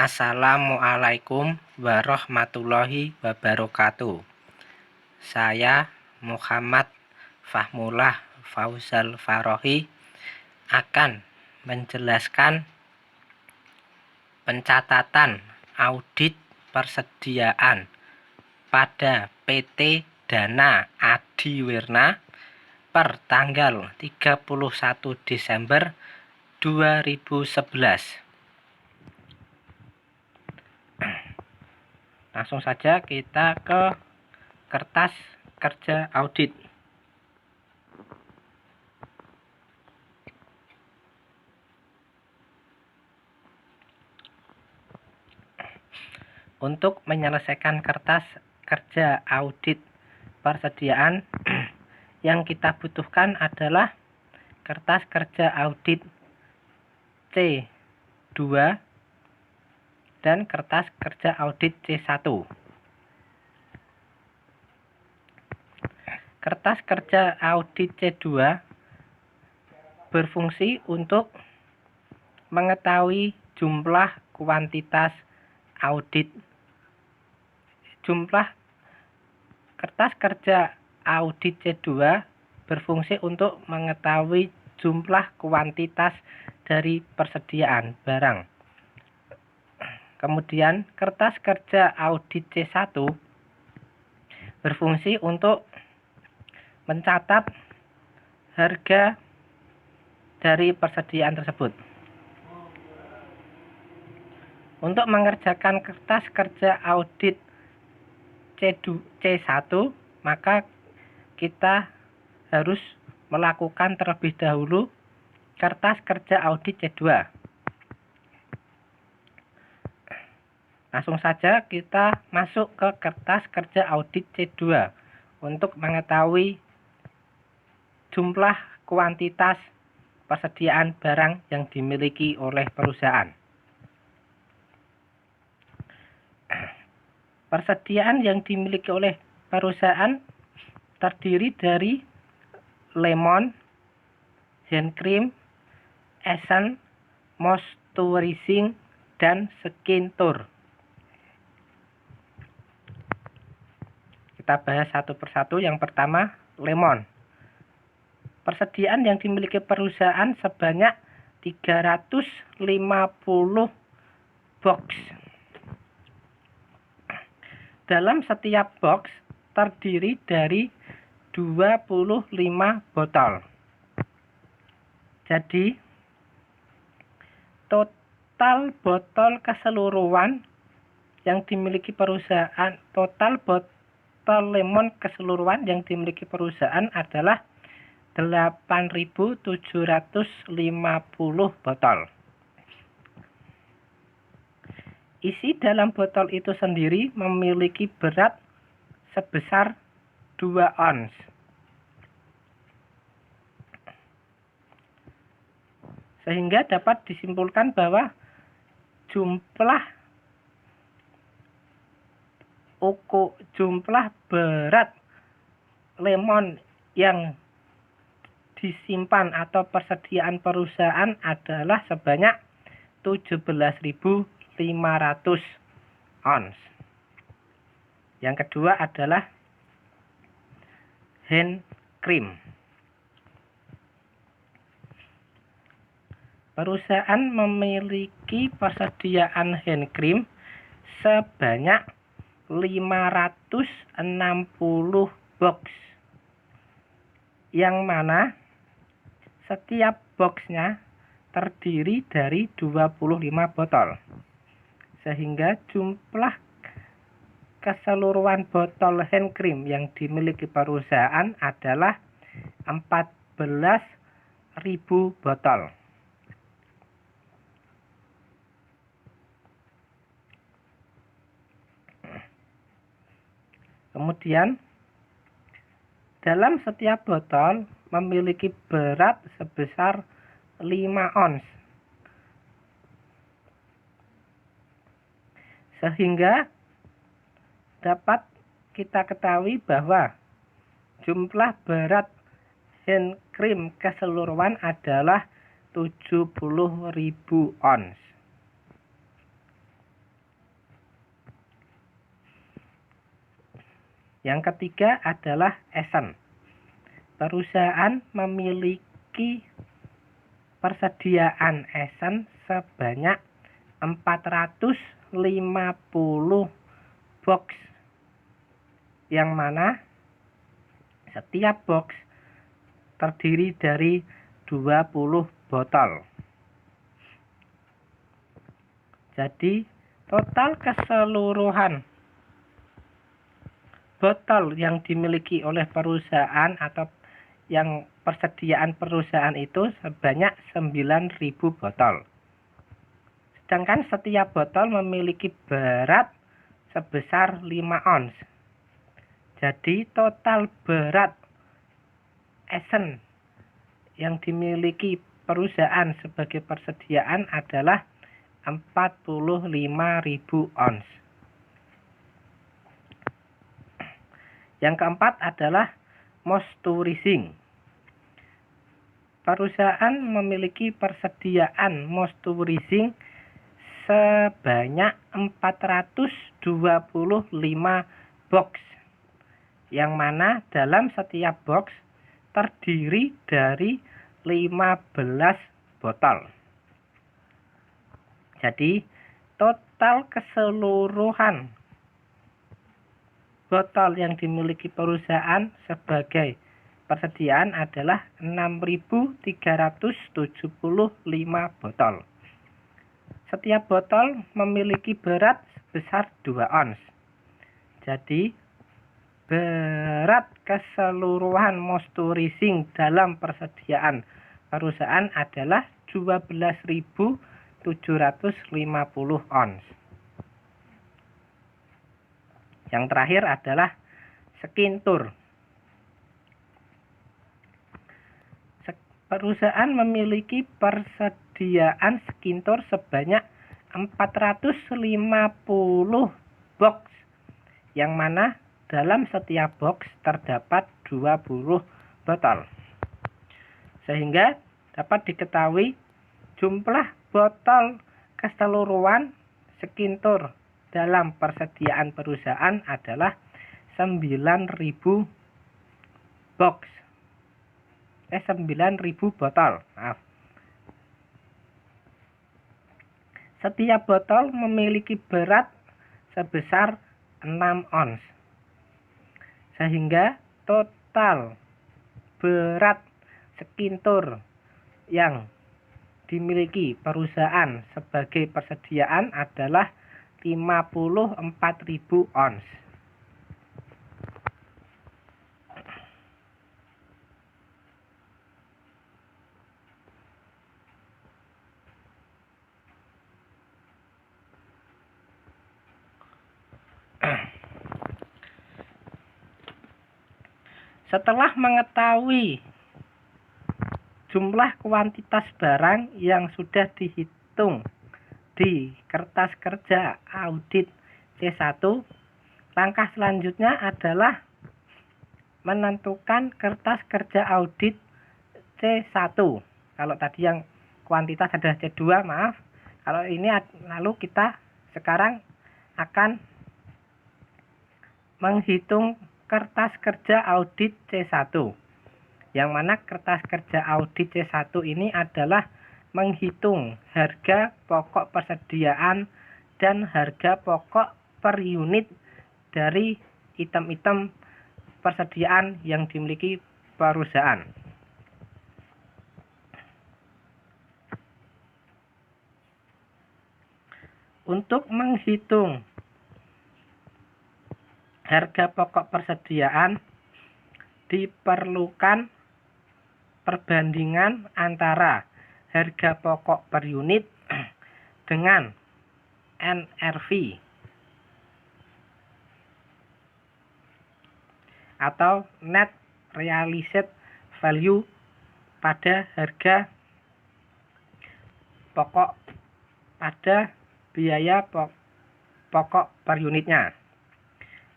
Assalamualaikum warahmatullahi wabarakatuh. Saya Muhammad Fahmullah Fauzal Farohi akan menjelaskan pencatatan audit persediaan pada PT Dana Adiwirna per tanggal 31 Desember 2011. Langsung saja kita ke kertas kerja audit. Untuk menyelesaikan kertas kerja audit persediaan yang kita butuhkan adalah kertas kerja audit C2 dan kertas kerja audit C1. Kertas kerja audit C2 berfungsi untuk mengetahui jumlah kuantitas audit. Jumlah kertas kerja audit C2 berfungsi untuk mengetahui jumlah kuantitas dari persediaan barang. Kemudian kertas kerja audit C1 berfungsi untuk mencatat harga dari persediaan tersebut. Untuk mengerjakan kertas kerja audit C1, maka kita harus melakukan terlebih dahulu kertas kerja audit C2. Langsung saja kita masuk ke kertas kerja audit C2 untuk mengetahui jumlah kuantitas persediaan barang yang dimiliki oleh perusahaan. Persediaan yang dimiliki oleh perusahaan terdiri dari lemon, hand cream, essence, moisturizing, dan skin tour. Kita bahas satu persatu. Yang pertama, lemon. Persediaan yang dimiliki perusahaan sebanyak 350 box. Dalam setiap box terdiri dari 25 botol. Jadi, total botol keseluruhan yang dimiliki perusahaan, total botol lemon keseluruhan yang dimiliki perusahaan adalah 8.750 botol. Isi dalam botol itu sendiri memiliki berat sebesar 2 ons. Sehingga dapat disimpulkan bahwa jumlah berat lemon yang disimpan atau persediaan perusahaan adalah sebanyak 17.500 ons. Yang kedua adalah hand cream. Perusahaan memiliki persediaan hand cream sebanyak 560 box, yang mana setiap boxnya terdiri dari 25 botol, sehingga jumlah keseluruhan botol hand cream yang dimiliki perusahaan adalah 14.000 botol. Kemudian, dalam setiap botol memiliki berat sebesar 5 ons. Sehingga dapat kita ketahui bahwa jumlah berat hand cream keseluruhan adalah 70.000 ons. Yang ketiga adalah Essen. Perusahaan memiliki persediaan Essen sebanyak 450 box, yang mana setiap box terdiri dari 20 botol. Jadi total keseluruhan botol yang dimiliki oleh perusahaan atau yang persediaan perusahaan itu sebanyak 9.000 botol. Sedangkan setiap botol memiliki berat sebesar 5 ons. Jadi total berat Essen yang dimiliki perusahaan sebagai persediaan adalah 45.000 ons. Yang keempat adalah moisturizing. Perusahaan memiliki persediaan moisturizing sebanyak 425 box, yang mana dalam setiap box terdiri dari 15 botol. Jadi total keseluruhan botol yang dimiliki perusahaan sebagai persediaan adalah 6.375 botol. Setiap botol memiliki berat sebesar 2 ons. Jadi berat keseluruhan moisturizing dalam persediaan perusahaan adalah 12.750 ons. Yang terakhir adalah Skintur. Perusahaan memiliki persediaan Skintur sebanyak 450 box, yang mana dalam setiap box terdapat 20 botol. Sehingga dapat diketahui jumlah botol keseluruhan Skintur dalam persediaan perusahaan adalah 9.000 box. 9.000 botol. Maaf. Setiap botol memiliki berat sebesar 6 ons. Sehingga total berat Skintur yang dimiliki perusahaan sebagai persediaan adalah 54.000 ons. Setelah mengetahui jumlah kuantitas barang yang sudah dihitung di kertas kerja audit C1, langkah selanjutnya adalah menentukan kertas kerja audit C1. Kalau tadi yang kuantitas adalah C2, maaf. Kalau ini lalu kita sekarang akan menghitung kertas kerja audit C1. Yang mana kertas kerja audit C1 ini adalah menghitung harga pokok persediaan dan harga pokok per unit dari item-item persediaan yang dimiliki perusahaan. Untuk menghitung harga pokok persediaan diperlukan perbandingan antara harga pokok per unit dengan NRV atau Net Realized Value pada harga pokok pada biaya pokok per unitnya.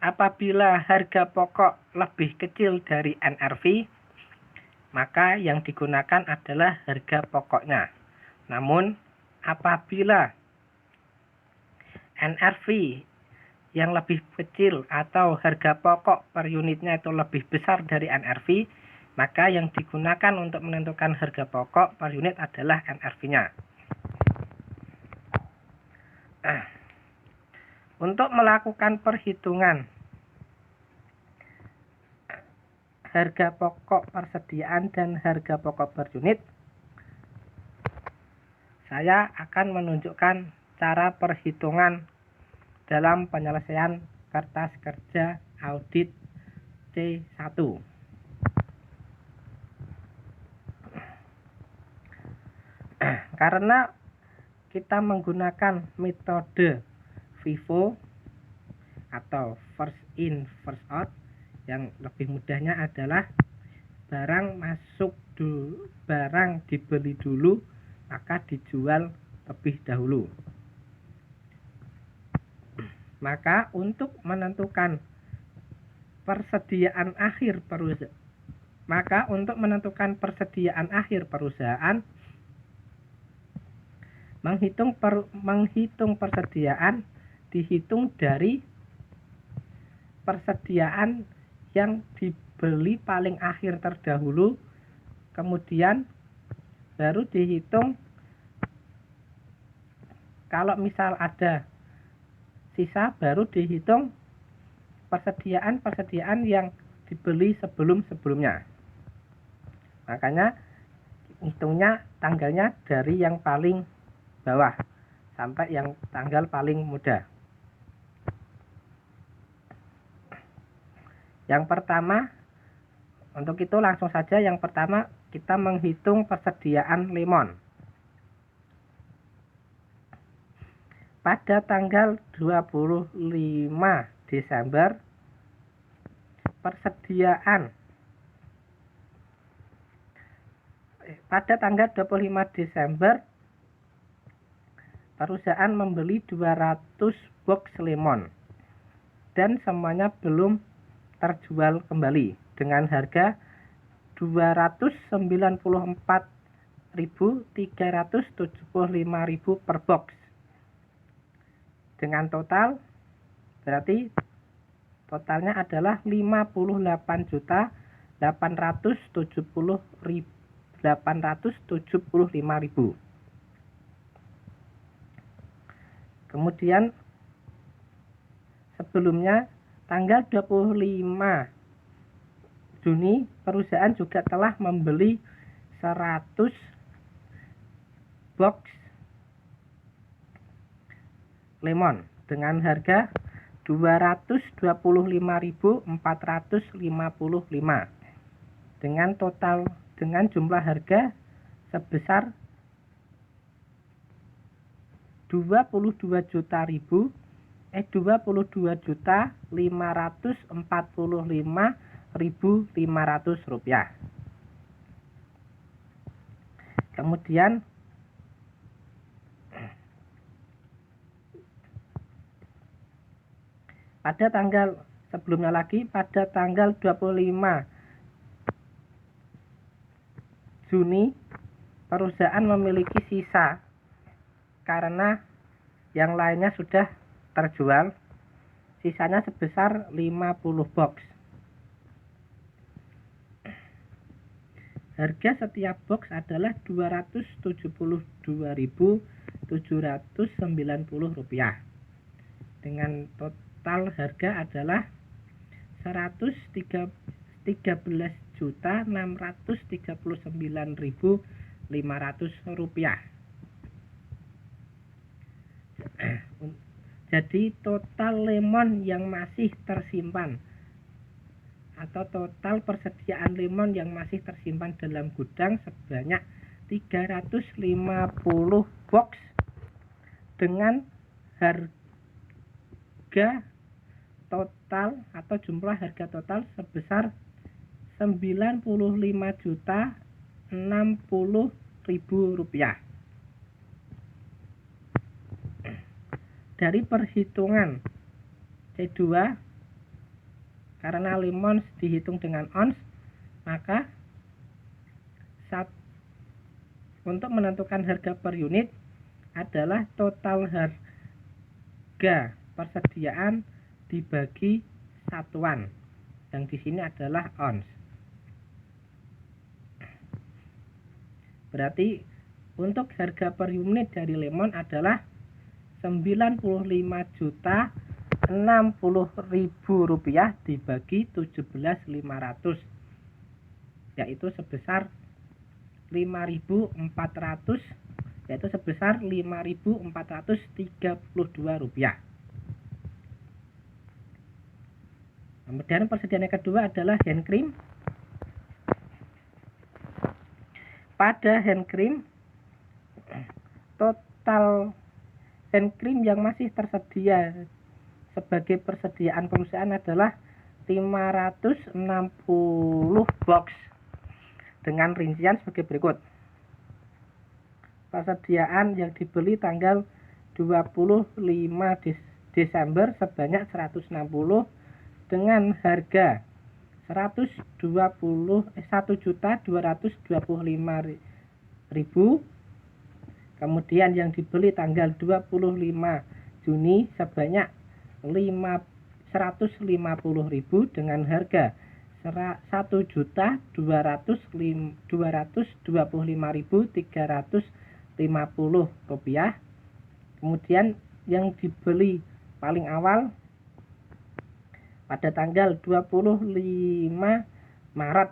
Apabila harga pokok lebih kecil dari NRV, maka yang digunakan adalah harga pokoknya. Namun apabila NRV yang lebih kecil atau harga pokok per unitnya itu lebih besar dari NRV, maka yang digunakan untuk menentukan harga pokok per unit adalah NRV-nya. Untuk melakukan perhitungan harga pokok persediaan dan harga pokok per unit, saya akan menunjukkan cara perhitungan dalam penyelesaian kertas kerja audit C1. Karena kita menggunakan metode FIFO atau first in first out, yang lebih mudahnya adalah barang masuk dulu, barang dibeli dulu maka dijual lebih dahulu. Maka untuk menentukan persediaan akhir perusahaan, menghitung persediaan dihitung dari persediaan yang dibeli paling akhir terdahulu, kemudian baru dihitung kalau misal ada sisa, baru dihitung persediaan yang dibeli sebelumnya. Makanya hitungnya tanggalnya dari yang paling bawah sampai yang tanggal paling muda. Yang pertama, untuk itu langsung saja yang pertama kita menghitung persediaan lemon. Pada tanggal 25 Desember, perusahaan membeli 200 box lemon dan semuanya belum terjual kembali dengan harga 294.375.000 per box. Dengan total, berarti totalnya adalah 58.875.000. Kemudian sebelumnya tanggal 25 Juni perusahaan juga telah membeli 100 box lemon dengan harga 225.455 dengan jumlah harga sebesar 22.545.500 rupiah. Kemudian pada tanggal sebelumnya lagi, pada tanggal 25 Juni perusahaan memiliki sisa karena yang lainnya sudah terjual, sisanya sebesar 50 box. Harga setiap box adalah Rp272.790 dengan total harga adalah Rp113.639.500. Jadi total lemon yang masih tersimpan atau total persediaan lemon yang masih tersimpan dalam gudang sebanyak 350 box dengan harga total atau jumlah harga total sebesar Rp95.060.000. Dari perhitungan C2, karena lemon dihitung dengan ons, maka untuk menentukan harga per unit adalah total harga persediaan dibagi satuan, yang di sini adalah ons. Berarti untuk harga per unit dari lemon adalah Rp95.060.000 dibagi 17.500, yaitu sebesar 5.400, yaitu sebesar Rp5.432. Kemudian persediaan yang kedua adalah hand cream. Pada hand cream, total hand cream yang masih tersedia sebagai persediaan perusahaan adalah 560 box dengan rincian sebagai berikut. Persediaan yang dibeli tanggal 25 Desember sebanyak 160 dengan harga 1.225.000. Kemudian yang dibeli tanggal 25 Juni sebanyak 150.000 dengan harga Rp1.225.350. Kemudian yang dibeli paling awal pada tanggal 25 Maret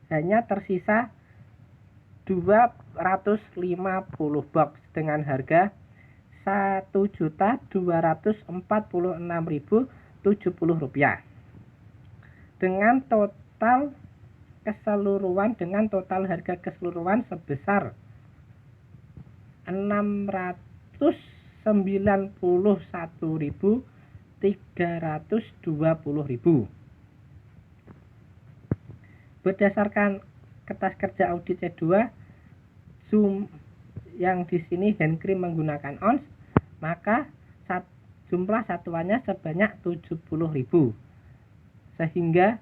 hanya tersisa 250 box dengan harga Rp1.246.070 dengan total harga keseluruhan sebesar Rp691.320.000. Berdasarkan kertas kerja audit C2 yang di sini hand cream menggunakan ons, maka jumlah satuannya sebanyak 70.000, sehingga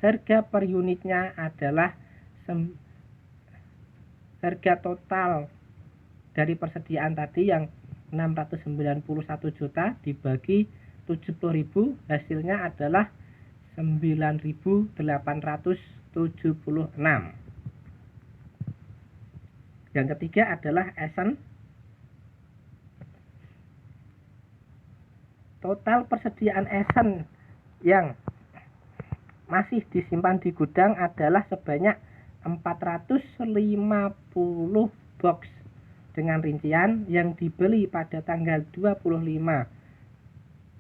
harga per unitnya adalah harga total dari persediaan tadi yang 691 juta dibagi 70.000, hasilnya adalah 9.876. Yang ketiga adalah Essence. Total persediaan Essence yang masih disimpan di gudang adalah sebanyak 450 box dengan rincian yang dibeli pada tanggal 25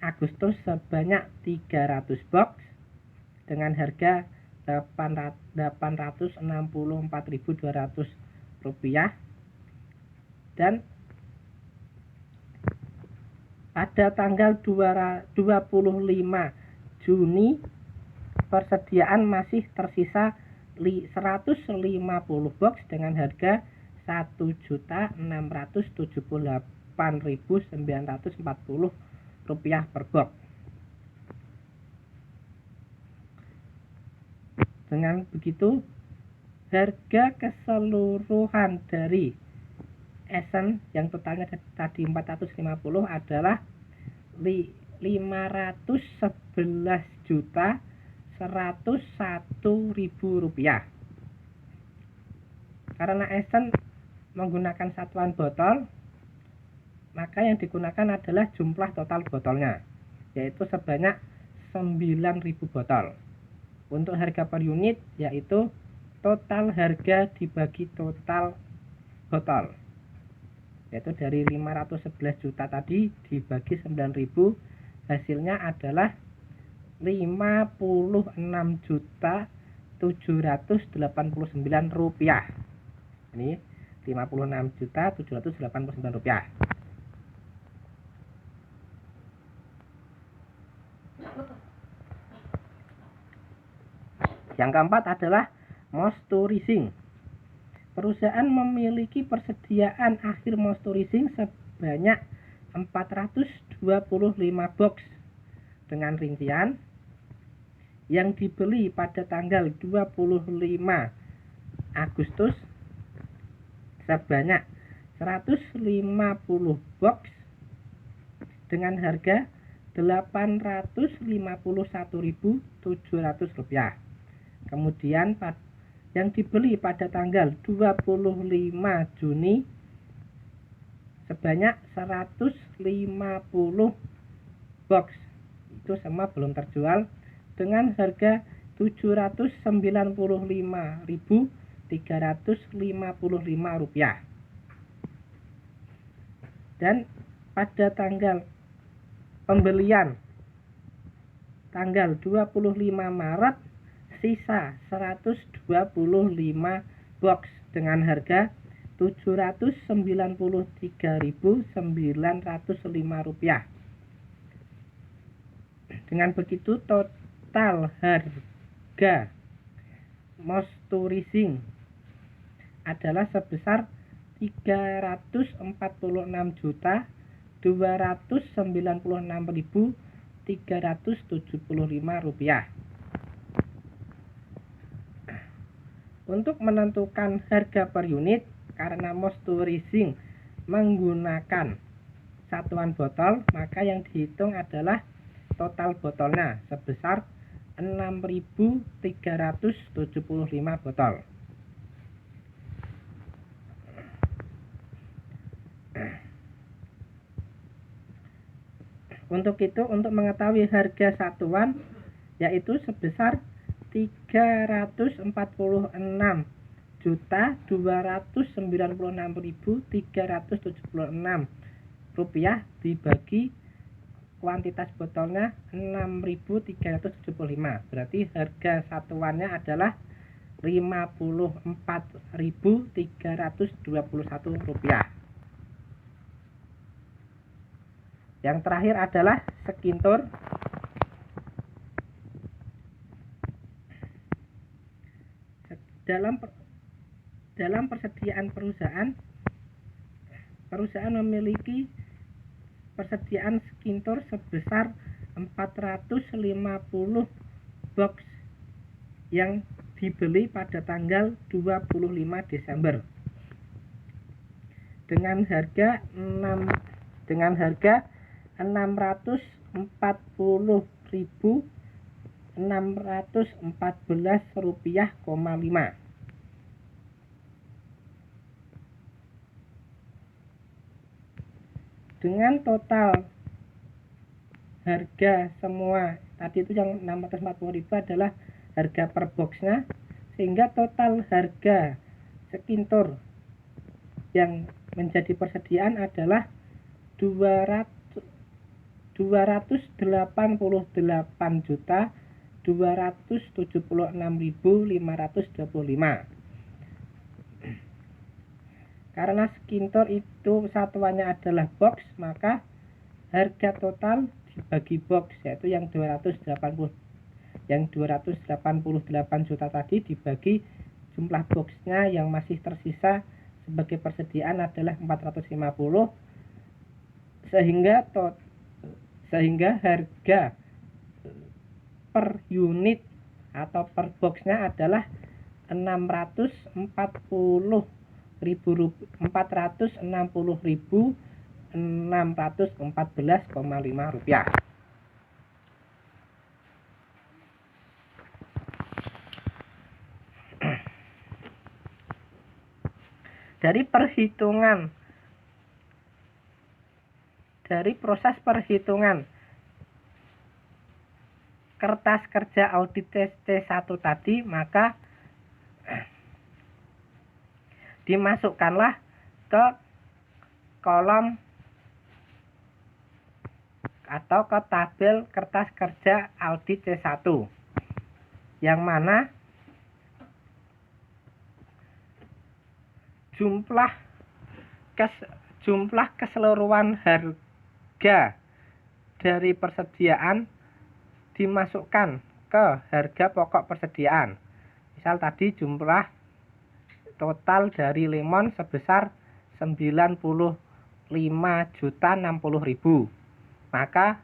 Agustus sebanyak 300 box dengan harga Rp864.200, dan pada tanggal 25 Juni persediaan masih tersisa 150 box dengan harga Rp1.678.940 per box. Dengan begitu, harga keseluruhan dari Essence yang totalnya tadi 450 adalah Rp511.101.000. Karena Essence menggunakan satuan botol, maka yang digunakan adalah jumlah total botolnya, yaitu sebanyak 9.000 botol. Untuk harga per unit yaitu total harga dibagi total botol, yaitu dari 511 juta tadi dibagi 9.000, hasilnya adalah Rp56.789. Ini Rp56.789. Yang keempat adalah moisturizing. Perusahaan memiliki persediaan akhir moisturizing sebanyak 425 box dengan rincian yang dibeli pada tanggal 25 Agustus sebanyak 150 box dengan harga Rp851.700. Kemudian yang dibeli pada tanggal 25 Juni sebanyak 150 box. Itu semua belum terjual dengan harga Rp795.355. Dan pada tanggal pembelian tanggal 25 Maret sisa 125 box dengan harga Rp793.905. Dengan begitu total harga moisturizing adalah sebesar Rp346.296.375. Untuk menentukan harga per unit, karena moisturizing menggunakan satuan botol, maka yang dihitung adalah total botolnya sebesar 6.375 botol. Untuk itu, untuk mengetahui harga satuan yaitu sebesar Rp346.296.376 dibagi kuantitas botolnya 6.375. Berarti harga satuannya adalah Rp54.321. Yang terakhir adalah Skintur. Dalam persediaan perusahaan memiliki persediaan Skintur sebesar 450 box yang dibeli pada tanggal 25 Desember dengan harga Rp640.614,5. Dengan total harga semua tadi itu yang Rp640.000 adalah harga per boxnya, sehingga total harga Skintur yang menjadi persediaan adalah Rp288.276.525. Karena Skintur itu satuannya adalah box, maka harga total dibagi box, yaitu yang 288 juta tadi dibagi jumlah boxnya yang masih tersisa sebagai persediaan adalah 450, sehingga harga per unit atau per boxnya adalah Rp460.614,5. Dari proses perhitungan kertas kerja audit C1 tadi, maka dimasukkanlah ke kolom atau ke tabel kertas kerja audit C1, yang mana jumlah keseluruhan harga dari persediaan dimasukkan ke harga pokok persediaan. Misal tadi jumlah total dari lemon sebesar Rp95.060.000, maka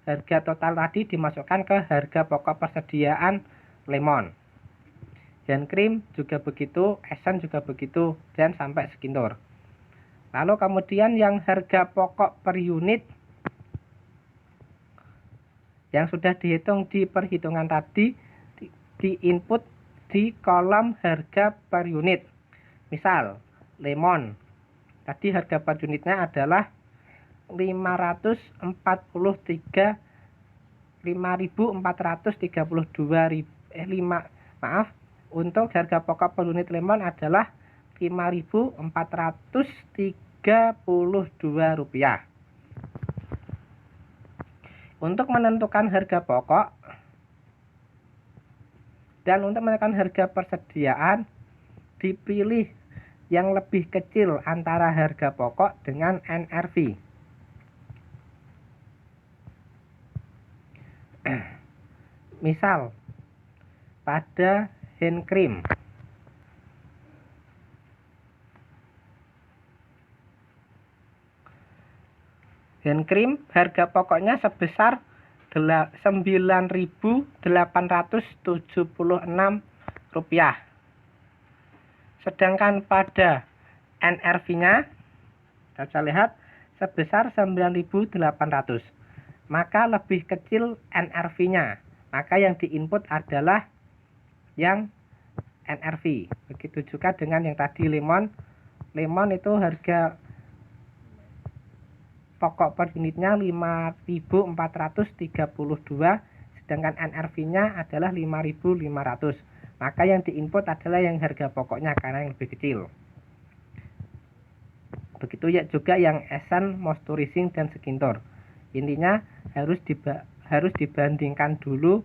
harga total tadi dimasukkan ke harga pokok persediaan lemon. Dan krim juga begitu, esen juga begitu, dan sampai Skintur. Lalu kemudian yang harga pokok per unit yang sudah dihitung di perhitungan tadi diinput di kolom harga per unit. Misal lemon tadi harga per unitnya adalah 5.432 untuk harga pokok per unit lemon adalah Rp5.432. Untuk menentukan harga pokok dan untuk menentukan harga persediaan, dipilih yang lebih kecil antara harga pokok dengan NRV. Misal pada hand cream harga pokoknya sebesar Rp9.876. Sedangkan pada NRV-nya kita bisa lihat sebesar 9.800. Maka lebih kecil NRV-nya. Maka yang diinput adalah yang NRV. Begitu juga dengan yang tadi lemon. Lemon itu harga pokok per unitnya 5.432, sedangkan NRV-nya adalah 5.500. Maka yang diinput adalah yang harga pokoknya karena yang lebih kecil. Begitu ya juga yang Esen, Moisturizing, dan Skintor. Intinya harus dibandingkan dulu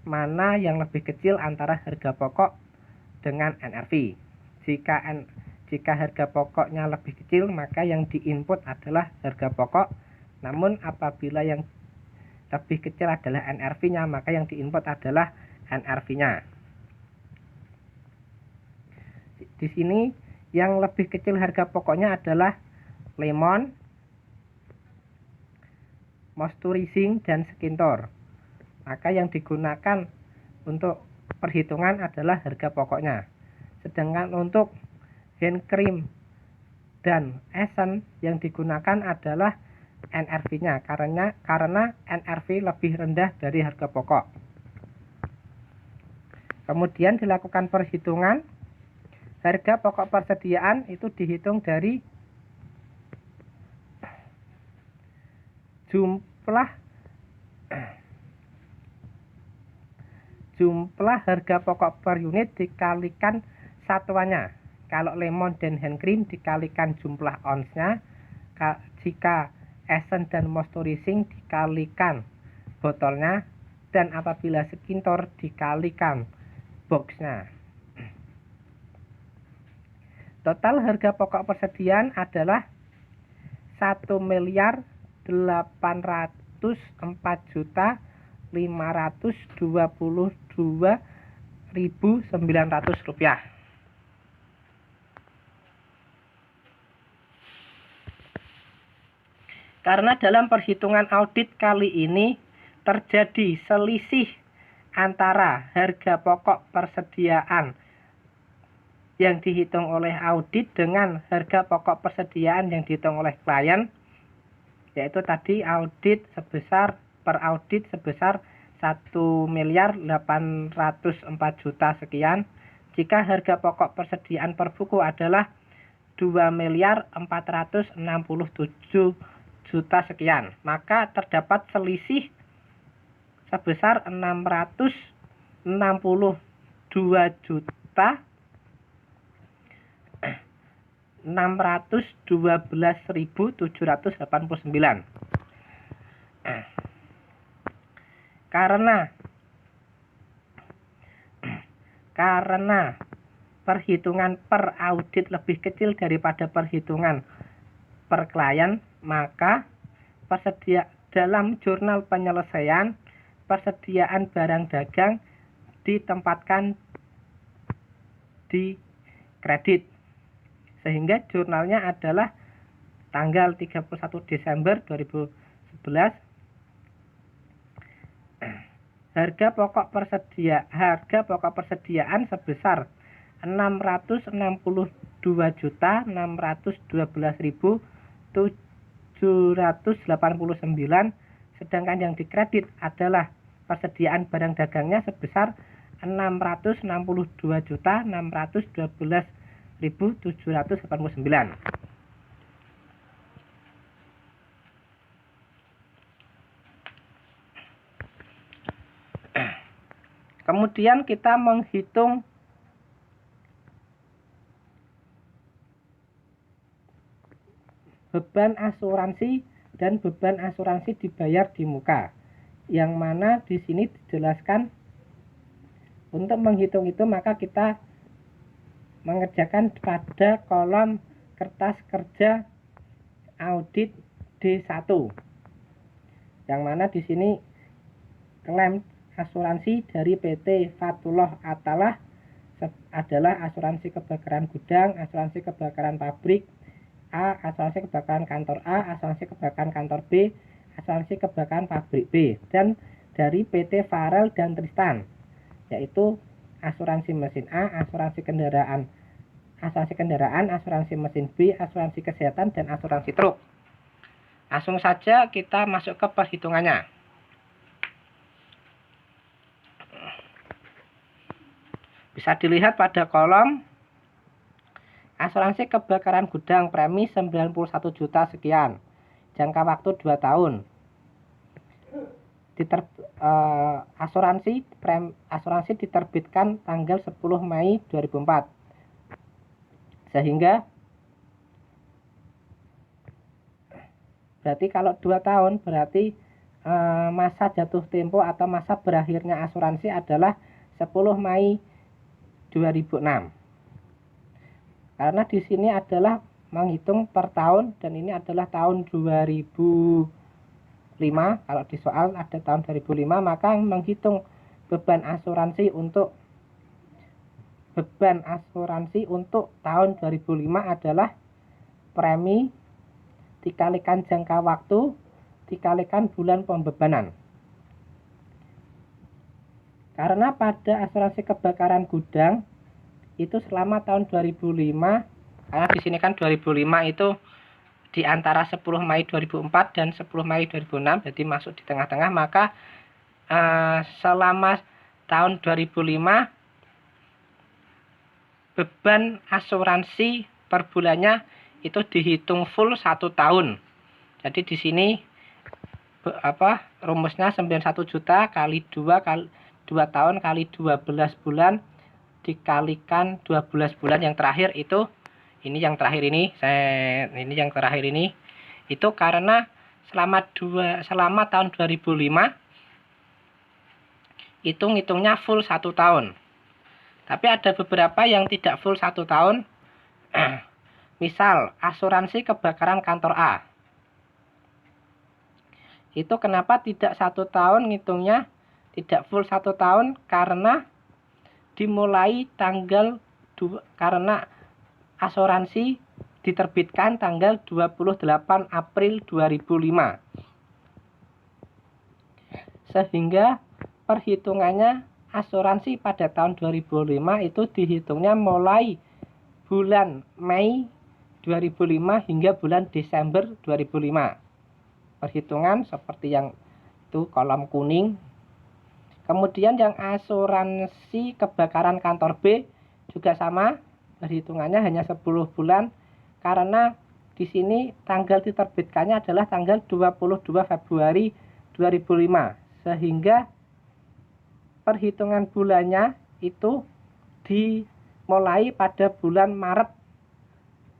mana yang lebih kecil antara harga pokok dengan NRV. Jika harga pokoknya lebih kecil, maka yang diinput adalah harga pokok. Namun apabila yang lebih kecil adalah NRV-nya, maka yang diinput adalah NRV-nya. Di sini yang lebih kecil harga pokoknya adalah lemon, Moisturizing, dan Skintor. Maka yang digunakan untuk perhitungan adalah harga pokoknya. Sedangkan untuk hand cream dan Esen yang digunakan adalah NRV-nya karena NRV lebih rendah dari harga pokok. Kemudian dilakukan perhitungan. Harga pokok persediaan itu dihitung dari jumlah harga pokok per unit dikalikan satuannya. Kalau lemon dan hand cream dikalikan jumlah onsnya. Jika Esen dan Moisturizing dikalikan botolnya, dan apabila Skintor dikalikan boxnya. Total harga pokok persediaan adalah 1.804.522.900 rupiah. Karena dalam perhitungan audit kali ini terjadi selisih antara harga pokok persediaan yang dihitung oleh audit dengan harga pokok persediaan yang dihitung oleh klien, yaitu tadi per audit sebesar 1.804.000.000 sekian. Jika harga pokok persediaan per buku adalah 2.467.000.000 sekian, maka terdapat selisih sebesar 612.789. Karena perhitungan per audit lebih kecil daripada perhitungan per klien, maka dalam jurnal penyelesaian persediaan barang dagang ditempatkan di kredit, sehingga jurnalnya adalah tanggal 31 Desember 2011. Harga pokok persediaan sebesar 662.612.789, sedangkan yang dikredit adalah persediaan barang dagangnya sebesar 662.612.789. Kemudian kita menghitung beban asuransi dan beban asuransi dibayar di muka, yang mana di sini dijelaskan untuk menghitung itu maka kita mengerjakan pada kolom kertas kerja audit D1, yang mana di sini klaim asuransi dari PT Fatullah Atalah adalah asuransi kebakaran gudang, asuransi kebakaran pabrik A, asuransi kebakaran kantor A, asuransi kebakaran kantor B, asuransi kebakaran pabrik B, dan dari PT Farel dan Tristan, yaitu asuransi mesin A, asuransi kendaraan, asuransi mesin B, asuransi kesehatan, dan asuransi truk. Langsung saja kita masuk ke perhitungannya. Bisa dilihat pada kolom asuransi kebakaran gudang premi 91 juta sekian, jangka waktu 2 tahun. Asuransi diterbitkan tanggal 10 Mei 2004. Sehingga berarti kalau 2 tahun berarti masa jatuh tempo atau masa berakhirnya asuransi adalah 10 Mei 2006. Karena di sini adalah menghitung per tahun dan ini adalah tahun 2005. Kalau di soal ada tahun 2005, maka menghitung beban asuransi untuk tahun 2005 adalah premi dikalikan jangka waktu dikalikan bulan pembebanan. Karena pada asuransi kebakaran gudang itu selama tahun 2005, karena di sini kan 2005 itu di antara 10 Mei 2004 dan 10 Mei 2006, jadi masuk di tengah-tengah, maka selama tahun 2005 beban asuransi per bulannya itu dihitung full 1 tahun. Jadi di sini rumusnya 91 juta kali 2 tahun kali 12 bulan dikalikan 12 bulan yang terakhir itu yang terakhir ini itu karena selama tahun 2005 itu ngitungnya full 1 tahun. Tapi ada beberapa yang tidak full 1 tahun. Misal asuransi kebakaran kantor A. Itu kenapa tidak 1 tahun ngitungnya? Tidak full 1 tahun karena dimulai karena asuransi diterbitkan tanggal 28 April 2005. Sehingga perhitungannya asuransi pada tahun 2005 itu dihitungnya mulai bulan Mei 2005 hingga bulan Desember 2005. Perhitungan seperti yang itu kolom kuning. Kemudian yang asuransi kebakaran kantor B juga sama, perhitungannya hanya 10 bulan karena di sini tanggal diterbitkannya adalah tanggal 22 Februari 2005, sehingga perhitungan bulannya itu dimulai pada bulan Maret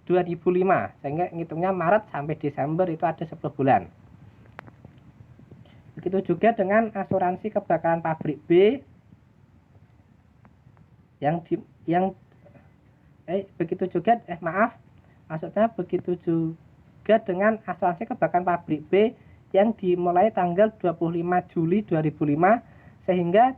2005, sehingga ngitungnya Maret sampai Desember itu ada 10 bulan. Begitu juga dengan asuransi kebakaran pabrik B begitu juga dengan asuransi kebakaran pabrik B yang dimulai tanggal 25 Juli 2005, sehingga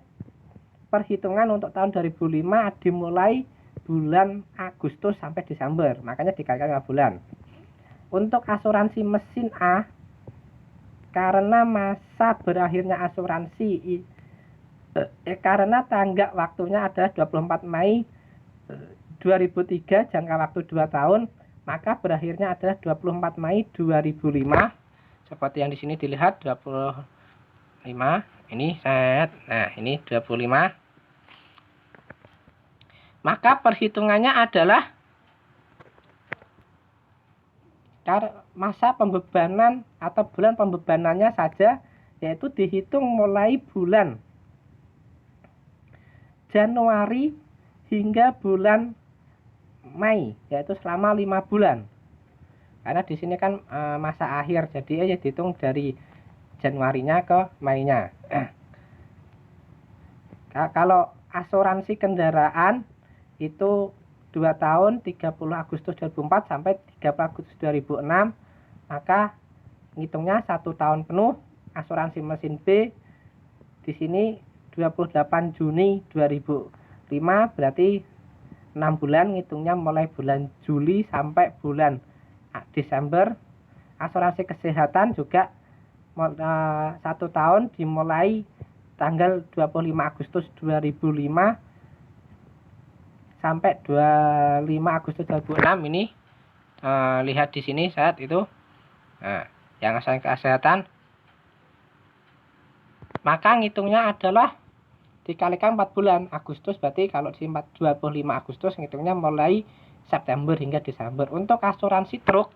perhitungan untuk tahun 2005 dimulai bulan Agustus sampai Desember, makanya dikalikan 5 bulan. Untuk asuransi mesin A, karena masa berakhirnya asuransi karena tanggap waktunya adalah 24 Mei 2003, jangka waktu 2 tahun, maka berakhirnya adalah 24 Mei 2005. seperti yang di sini dilihat 25. Ini set. Nah, ini 25. Maka perhitungannya adalah masa pembebanan atau bulan pembebanannya saja, yaitu dihitung mulai bulan Januari hingga bulan Mei, yaitu selama 5 bulan. Karena di sini kan masa akhir, jadi ya dihitung dari Januarinya ke Mei-nya. Kalau asuransi kendaraan itu 2 tahun 30 Agustus 2004 sampai 30 Agustus 2006, maka ngitungnya 1 tahun penuh. Asuransi mesin B di sini 28 Juni 2005, berarti 6 bulan, ngitungnya mulai bulan Juli sampai bulan Desember. Asuransi kesehatan juga 1 tahun dimulai tanggal 25 Agustus 2005 sampai 25 Agustus 2006. Ini lihat di sini saat itu. Nah, yang asuransi kesehatan, maka ngitungnya adalah dikalikan 4 bulan. Agustus berarti kalau di 25 Agustus ngitungnya mulai September hingga Desember. Untuk asuransi truk,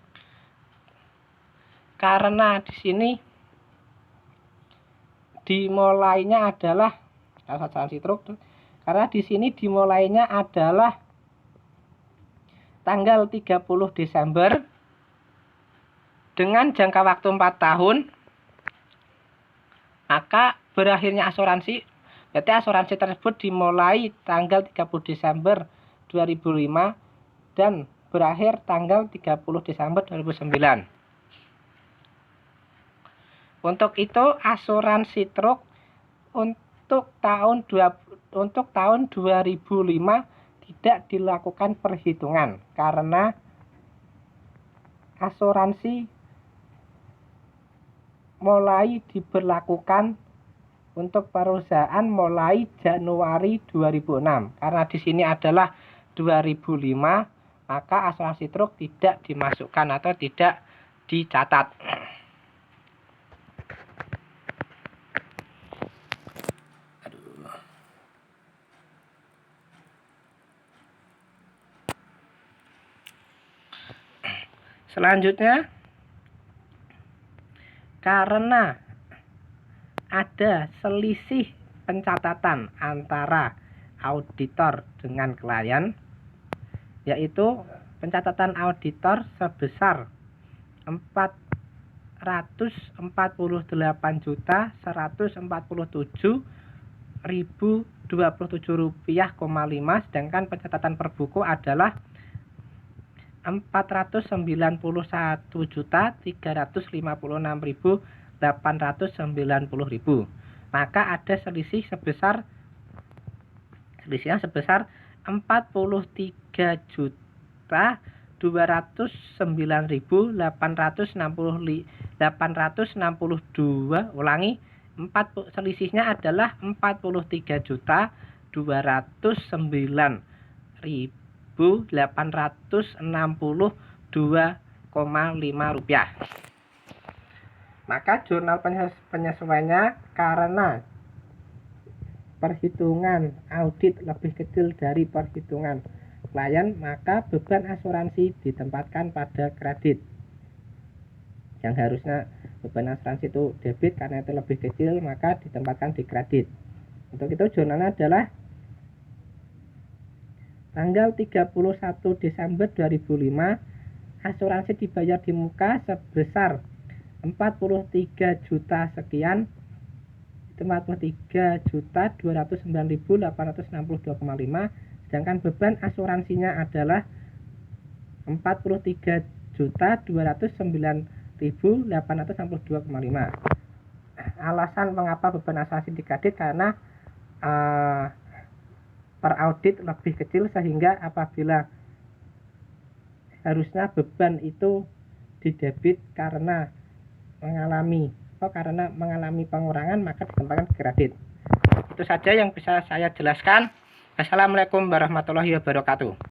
karena di sini dimulainya adalah asuransi truk, karena di sini dimulainya adalah tanggal 30 Desember dengan jangka waktu 4 tahun, maka berakhirnya asuransi, berarti asuransi tersebut dimulai tanggal 30 Desember 2005 dan berakhir tanggal 30 Desember 2009. Untuk itu asuransi truk untuk tahun 2005 tidak dilakukan perhitungan, karena asuransi mulai diberlakukan untuk perusahaan mulai Januari 2006. Karena di sini adalah 2005, maka asuransi truk tidak dimasukkan atau tidak dicatat. Selanjutnya, karena ada selisih pencatatan antara auditor dengan klien, yaitu pencatatan auditor sebesar 448.147.027,5, sedangkan pencatatan per buku adalah 491.356.890. Maka ada selisihnya sebesar 43.209.862. Ulangi, selisihnya adalah 43.209.862,5 rupiah. Maka jurnal penyesuaiannya, karena perhitungan audit lebih kecil dari perhitungan klien, maka beban asuransi ditempatkan pada kredit. Yang harusnya beban asuransi itu debit, karena itu lebih kecil, maka ditempatkan di kredit. Untuk itu jurnalnya adalah tanggal 31 Desember 2005, asuransi dibayar di muka sebesar 43 juta sekian, 43.209.862,5, sedangkan beban asuransinya adalah 43.209.862,5. Alasan mengapa beban asuransi dikredit karena per audit lebih kecil, sehingga apabila harusnya beban itu didebit karena mengalami pengurangan, maka ditempatkan di kredit. Itu saja yang bisa saya jelaskan. Assalamualaikum warahmatullahi wabarakatuh.